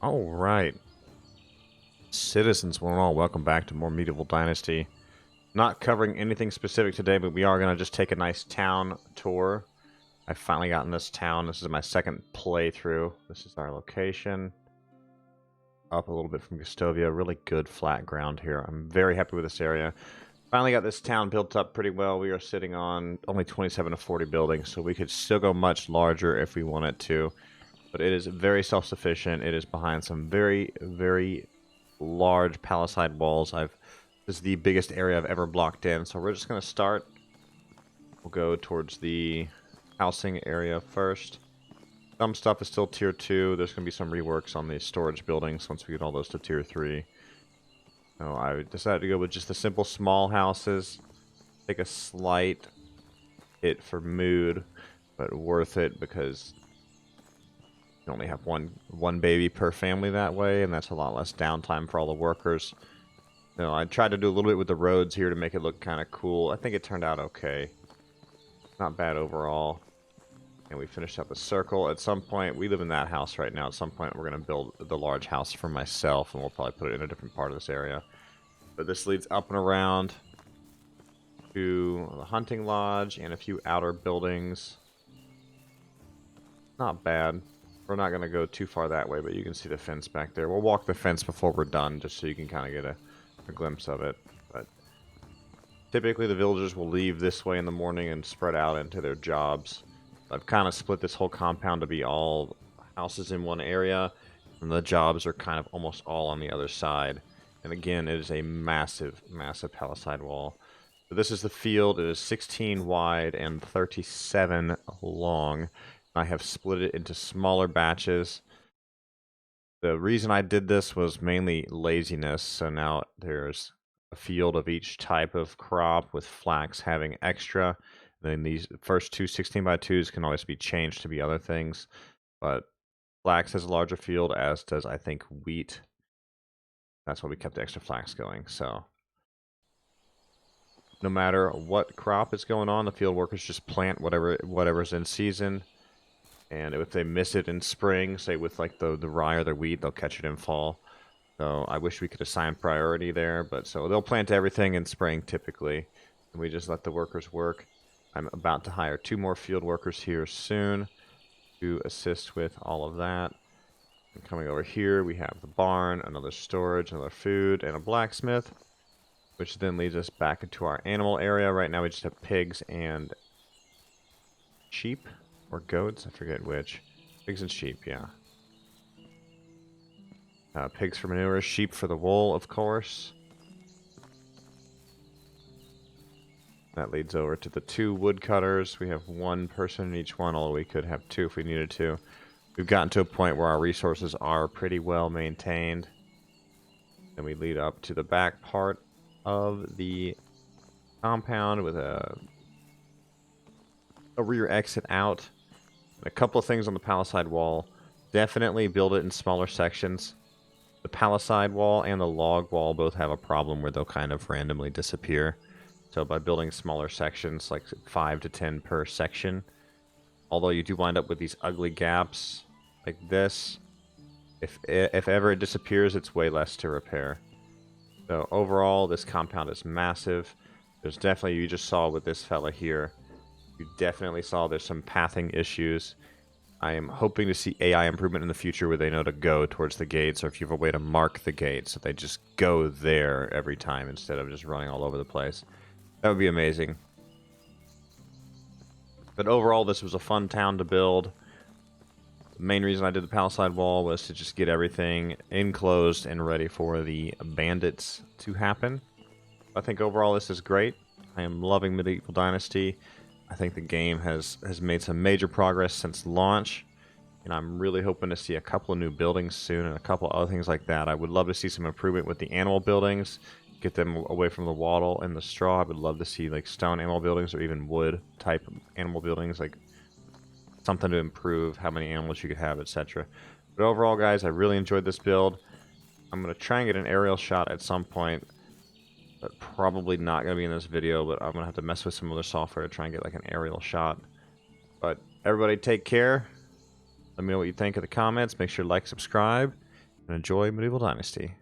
All right, citizens, one and all, welcome back to more Medieval Dynasty. Not covering anything specific today, but we are going to just take a nice town tour. I finally got in this town. This is my second playthrough. This is our location. Up a little bit from Gustovia. Really good flat ground here. I'm very happy with this area. Finally got this town built up pretty well. We are sitting on only 27 to 40 buildings, so we could still go much larger if we wanted to. But it is very self-sufficient. It is behind some very, very large palisade walls. This is the biggest area I've ever blocked in, so we're just going to start. We'll go towards the housing area first. Some stuff is still tier 2. There's going to be some reworks on the storage buildings once we get all those to tier 3. So I decided to go with just the simple small houses. Take a slight hit for mood, but worth it because you only have one baby per family that way, and that's a lot less downtime for all the workers. I tried to do a little bit with the roads here to make it look kind of cool. I think it turned out okay. Not bad overall. And we finished up the circle. At some point, we live in that house right now. At some point, we're going to build the large house for myself, and we'll probably put it in a different part of this area. But this leads up and around to the hunting lodge and a few outer buildings. Not bad. We're not going to go too far that way, but you can see the fence back there. We'll walk the fence before we're done, just so you can kind of get a glimpse of it. But typically the villagers will leave this way in the morning and spread out into their jobs. I've kind of split this whole compound to be all houses in one area, and the jobs are kind of almost all on the other side. And again, it is a massive, massive palisade wall. So this is the field. It is 16 wide and 37 long. I have split it into smaller batches. The reason I did this was mainly laziness. So now there's a field of each type of crop, with flax having extra. Then these first two 16 by 2s can always be changed to be other things. But flax has a larger field, as does, I think, wheat. That's why we kept the extra flax going. So no matter what crop is going on, the field workers just plant whatever's in season. And if they miss it in spring, say with like the rye or the wheat, they'll catch it in fall. So I wish we could assign priority there, but so they'll plant everything in spring typically, and we just let the workers work. I'm about to hire 2 more field workers here soon to assist with all of that. And coming over here, we have the barn, another storage, another food, and a blacksmith, which then leads us back into our animal area. Right now we just have pigs and sheep. Or goats? I forget which. Pigs and sheep, yeah. Pigs for manure, sheep for the wool, of course. That leads over to the 2 woodcutters. We have 1 person in each one, although we could have 2 if we needed to. We've gotten to a point where our resources are pretty well maintained. Then we lead up to the back part of the compound with a rear exit out. A couple of things on the palisade wall. Definitely build it in smaller sections. The palisade wall and the log wall both have a problem where they'll kind of randomly disappear. So by building smaller sections, like 5 to 10 per section, although you do wind up with these ugly gaps like this, if ever it disappears, it's way less to repair. So overall, this compound is massive. There's definitely, you just saw with this fella here, you definitely saw there's some pathing issues. I am hoping to see AI improvement in the future where they know to go towards the gates, or if you have a way to mark the gates, so they just go there every time instead of just running all over the place. That would be amazing. But overall, this was a fun town to build. The main reason I did the palisade wall was to just get everything enclosed and ready for the bandits to happen. I think overall this is great. I am loving Medieval Dynasty. I think the game has made some major progress since launch, and I'm really hoping to see a couple of new buildings soon and a couple of other things like that. I would love to see some improvement with the animal buildings, get them away from the wattle and the straw. I would love to see like stone animal buildings or even wood type animal buildings, like something to improve how many animals you could have, etc. But overall, guys, I really enjoyed this build. I'm going to try and get an aerial shot at some point. But probably not going to be in this video, but I'm going to have to mess with some other software to try and get like an aerial shot. But everybody take care. Let me know what you think in the comments. Make sure to like, subscribe, and enjoy Medieval Dynasty.